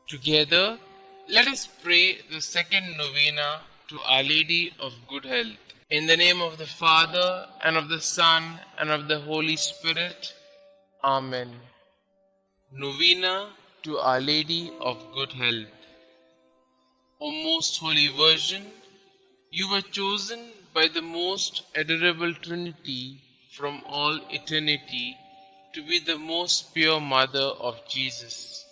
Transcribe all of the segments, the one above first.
Together, let us pray the second novena to Our Lady of Good Health. In the name of the Father, and of the Son, and of the Holy Spirit. Amen. Novena to Our Lady of Good Health. O Most Holy Virgin, you were chosen by the most adorable Trinity from all eternity to be the most pure Mother of Jesus.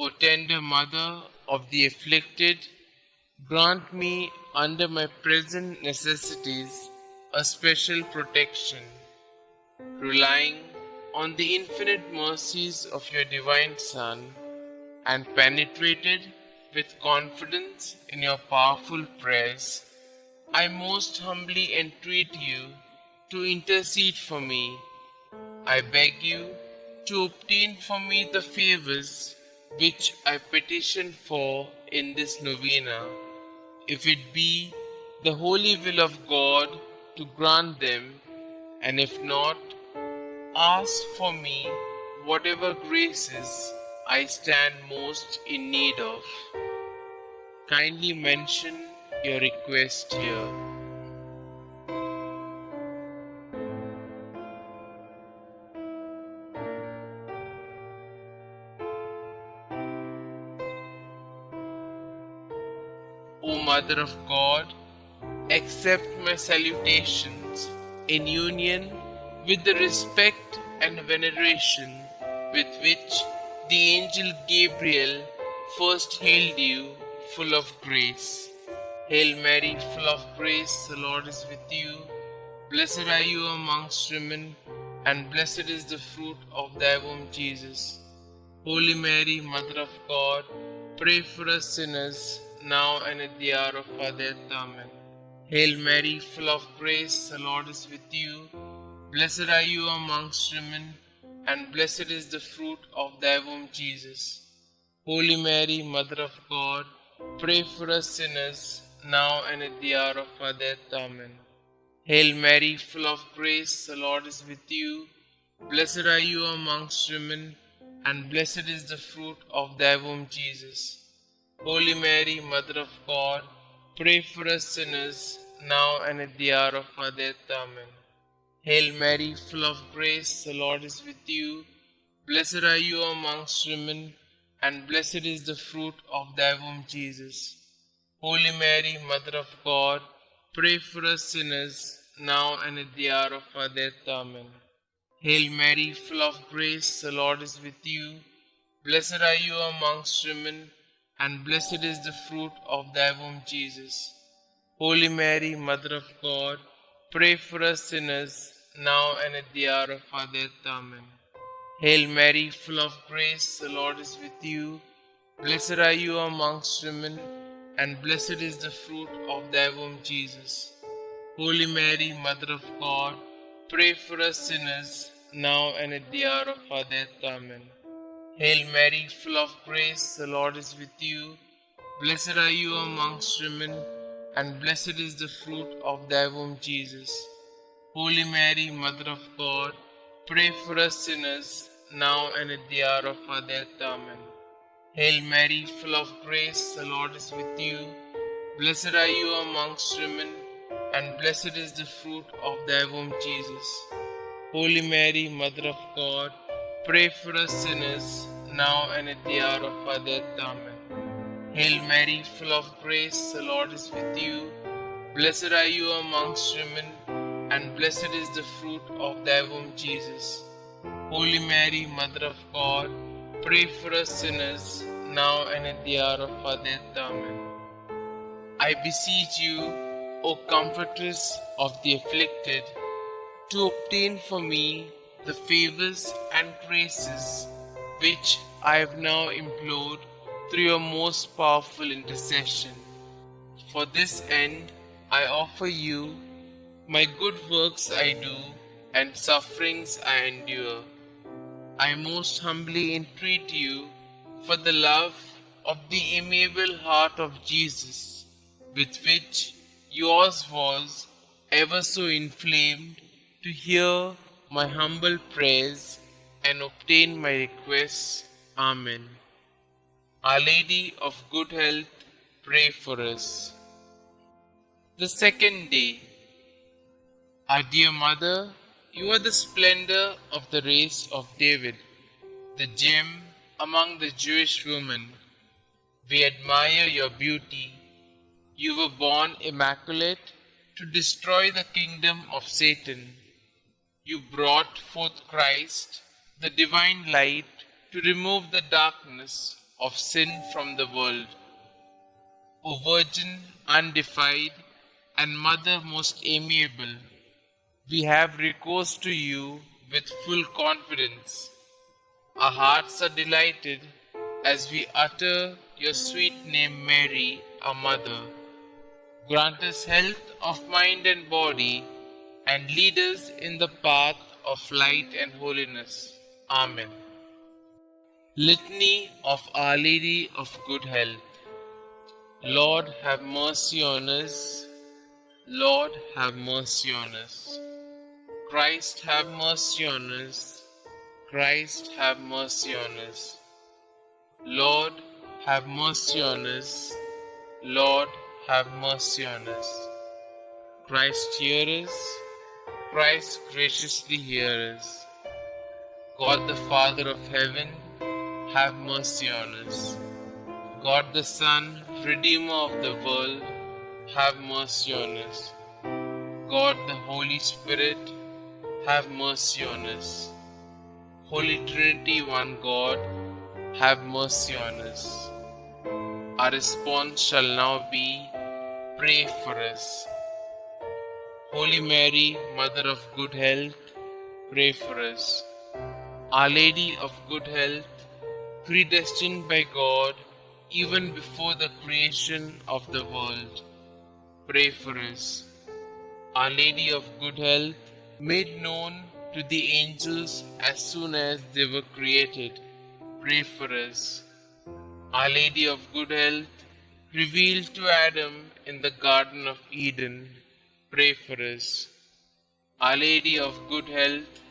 O tender Mother of the afflicted, grant me under my present necessities a special protection, relying on the infinite mercies of your divine Son, and penetrated with confidence in your powerful prayers, I most humbly entreat you to intercede for me. I beg you to obtain for me the favors which I petition for in this novena, if it be the holy will of God to grant them, and if not, ask for me whatever graces I stand most in need of. Kindly mention your request here. O Mother of God, accept my salutations in union with the respect and veneration with which the angel Gabriel first hailed you, full of grace. Hail Mary, full of grace, the Lord is with you. Blessed are you amongst women, and blessed is the fruit of thy womb, Jesus. Holy Mary, Mother of God, pray for us sinners, now and at the hour of our death. Amen. Hail Mary, full of grace, the Lord is with you. Blessed are you amongst women, and blessed is the fruit of thy womb, Jesus. Holy Mary, Mother of God, pray for us sinners, now and at the hour of our death. Amen. Hail Mary, full of grace, the Lord is with you. Blessed are you amongst women, and blessed is the fruit of thy womb, Jesus. Holy Mary, Mother of God, pray for us sinners, now and at the hour of our death. Amen. Hail Mary, full of grace, the Lord is with you. Blessed are you amongst women, and blessed is the fruit of thy womb, Jesus. Holy Mary, Mother of God, pray for us sinners, now and at the hour of our death. Amen. Hail Mary, full of grace, the Lord is with you. Blessed are you amongst women, and blessed is the fruit of thy womb, Jesus. Holy Mary, Mother of God, pray for us sinners, now and at the hour of our death. Amen. Hail Mary, full of grace, the Lord is with you. Blessed are you amongst women, and blessed is the fruit of thy womb, Jesus. Holy Mary, Mother of God, pray for us sinners, now and at the hour of our death. Amen. Hail Mary, full of grace, the Lord is with you. Blessed are you amongst women, and blessed is the fruit of thy womb, Jesus. Holy Mary, Mother of God, pray for us sinners, now and at the hour of our death. Amen. Hail Mary, full of grace, the Lord is with you. Blessed are you amongst women, and blessed is the fruit of thy womb, Jesus. Holy Mary, Mother of God, pray for us sinners, now and at the hour of our death. Amen. Hail Mary, full of grace, the Lord is with you. Blessed are you amongst women, and blessed is the fruit of thy womb, Jesus. Holy Mary, Mother of God, pray for us sinners, now and at the hour of our death. Amen. I beseech you, O Comfortress of the afflicted, to obtain for me the favors and graces which I have now implored through your most powerful intercession. For this end, I offer you my good works I do and sufferings I endure. I most humbly entreat you for the love of the amiable heart of Jesus, with which yours was ever so inflamed, to hear my humble prayers and obtain my requests. Amen. Our Lady of Good Health, pray for us. The second day. Our dear Mother, you are the splendor of the race of David, the gem among the Jewish women. We admire your beauty. You were born immaculate to destroy the kingdom of Satan. You brought forth Christ, the divine light, to remove the darkness of sin from the world. O Virgin undefiled and Mother most amiable, we have recourse to you with full confidence. Our hearts are delighted as we utter your sweet name Mary, our Mother. Grant us health of mind and body, and lead us in the path of light and holiness. Amen. Litany of Our Lady of Good Health. Lord, have mercy on us. Lord, have mercy on us. Christ, have mercy on us. Christ, have mercy on us. Lord, have mercy on us. Lord, have mercy on us. Christ, hear us. Christ, graciously hear us. God the Father of heaven, have mercy on us. God the Son, Redeemer of the world, have mercy on us. God the Holy Spirit, have mercy on us. Holy Trinity, one God, have mercy on us. Our response shall now be, pray for us. Holy Mary, Mother of Good Health, pray for us. Our Lady of Good Health, predestined by God even before the creation of the world, pray for us. Our Lady of Good Health, made known to the angels as soon as they were created, pray for us. Our Lady of Good Health, revealed to Adam in the Garden of Eden, pray for us. Our Lady of Good Health,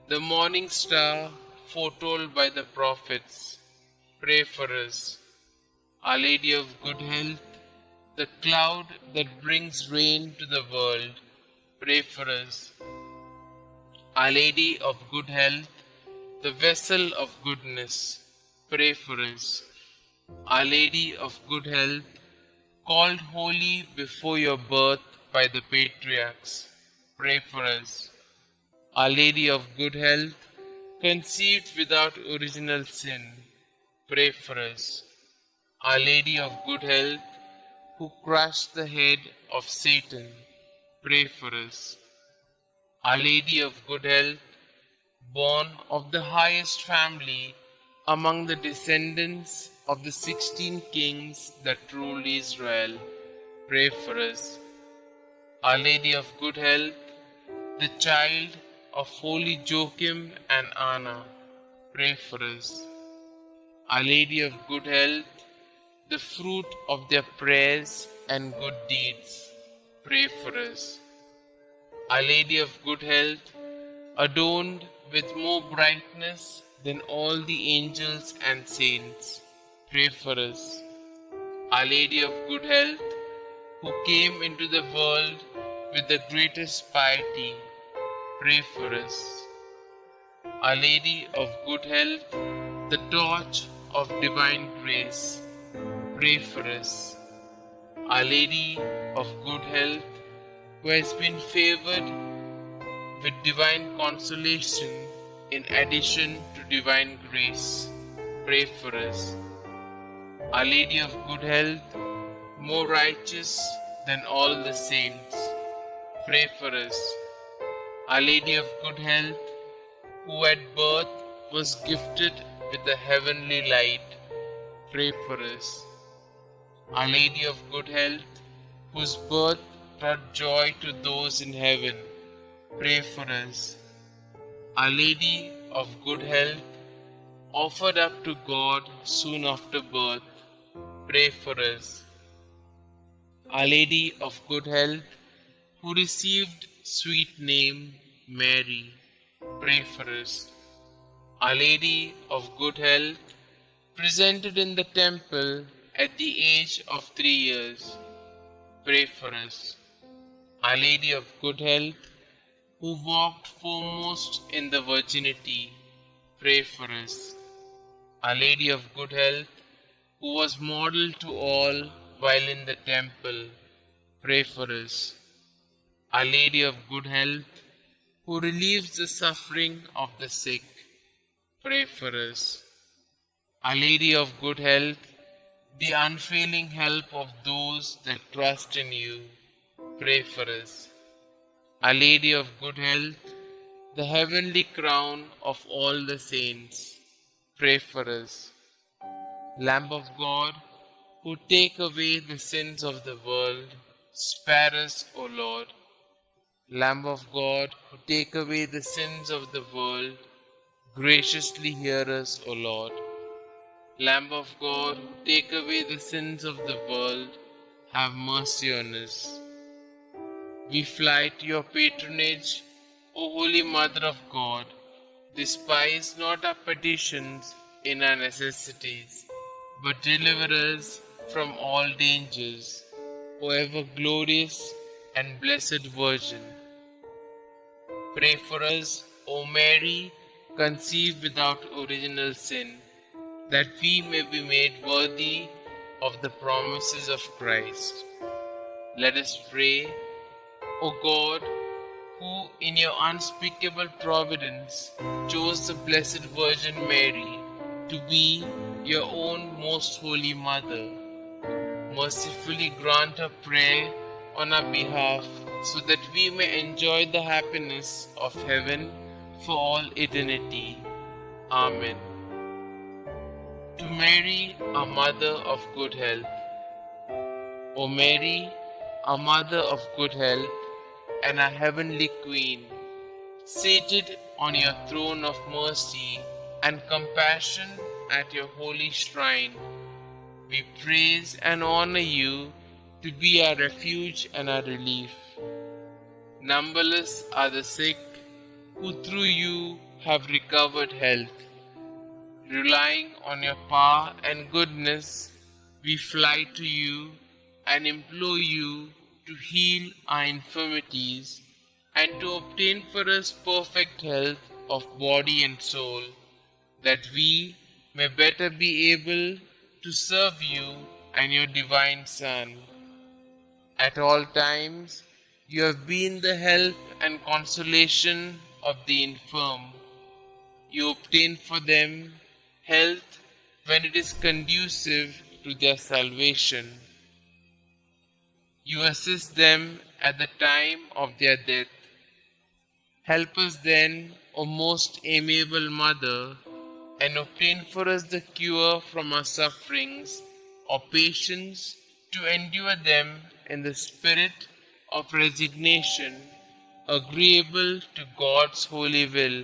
the morning star foretold by the prophets, pray for us. Our Lady of Good Health, the cloud that brings rain to the world, pray for us. Our Lady of Good Health, the vessel of goodness, pray for us. Our Lady of Good Health, called holy before your birth by the patriarchs, pray for us. Our Lady of Good Health, conceived without original sin, pray for us. Our Lady of Good Health, who crushed the head of Satan, pray for us. Our Lady of Good Health, born of the highest family among the descendants of the 16 kings that ruled Israel, pray for us. Our Lady of Good Health, the child of holy Joachim and Anna, pray for us. Our Lady of Good Health, the fruit of their prayers and good deeds, pray for us. Our Lady of Good Health, adorned with more brightness than all the angels and saints, pray for us. Our Lady of Good Health, who came into the world with the greatest piety, pray for us. Our Lady of Good Health, the torch of divine grace, pray for us. Our Lady of Good Health, who has been favored with divine consolation in addition to divine grace, pray for us. Our Lady of Good Health, more righteous than all the saints, pray for us. Our Lady of Good Health, who at birth was gifted with the heavenly light, pray for us. Our Lady of Good Health, whose birth brought joy to those in heaven, pray for us. Our Lady of Good Health, offered up to God soon after birth, pray for us. Our Lady of Good Health, who received sweet name Mary, pray for us. Our Lady of Good Health, presented in the temple at the age of 3 years. Pray for us. Our Lady of Good Health, who walked foremost in the virginity, pray for us. Our Lady of Good Health, who was model to all while in the temple, pray for us. Our Lady of Good Health, who relieves the suffering of the sick, pray for us. Our Lady of Good Health, the unfailing help of those that trust in you, pray for us. Our Lady of Good Health, the heavenly crown of all the saints, pray for us. Lamb of God, who take away the sins of the world, spare us, O Lord. Lamb of God, who take away the sins of the world, graciously hear us, O Lord. Lamb of God, who take away the sins of the world, have mercy on us. We fly to your patronage, O Holy Mother of God. Despise not our petitions in our necessities, but deliver us from all dangers, O ever glorious and blessed Virgin. Pray for us, O Mary, conceived without original sin, that we may be made worthy of the promises of Christ. Let us pray. O God, who in your unspeakable providence chose the Blessed Virgin Mary to be your own most holy Mother, mercifully grant a prayer on our behalf so that we may enjoy the happiness of heaven for all eternity. Amen. To Mary, our Mother of Good Health. O Mary, our Mother of Good Health and our Heavenly Queen, seated on your throne of mercy and compassion at your holy shrine, we praise and honor you to be our refuge and our relief. Numberless are the sick who through you have recovered health. Relying on your power and goodness, we fly to you and implore you to heal our infirmities and to obtain for us perfect health of body and soul, that we may better be able to serve you and your divine Son. At all times, you have been the help and consolation of the infirm. You obtain for them health when it is conducive to their salvation. You assist them at the time of their death. Help us then, O most amiable Mother, and obtain for us the cure from our sufferings, or patience to endure them in the spirit of resignation, agreeable to God's holy will,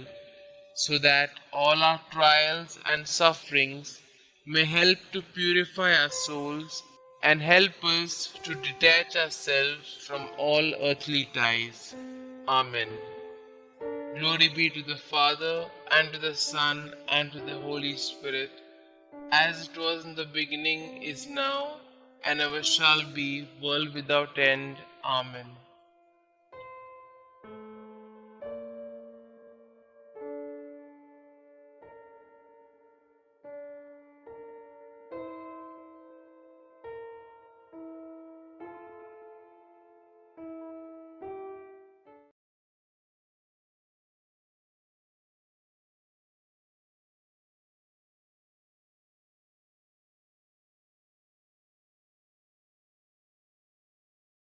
so that all our trials and sufferings may help to purify our souls and help us to detach ourselves from all earthly ties. Amen. Glory be to the Father, and to the Son, and to the Holy Spirit, as it was in the beginning, is now, and ever shall be, world without end. Amen.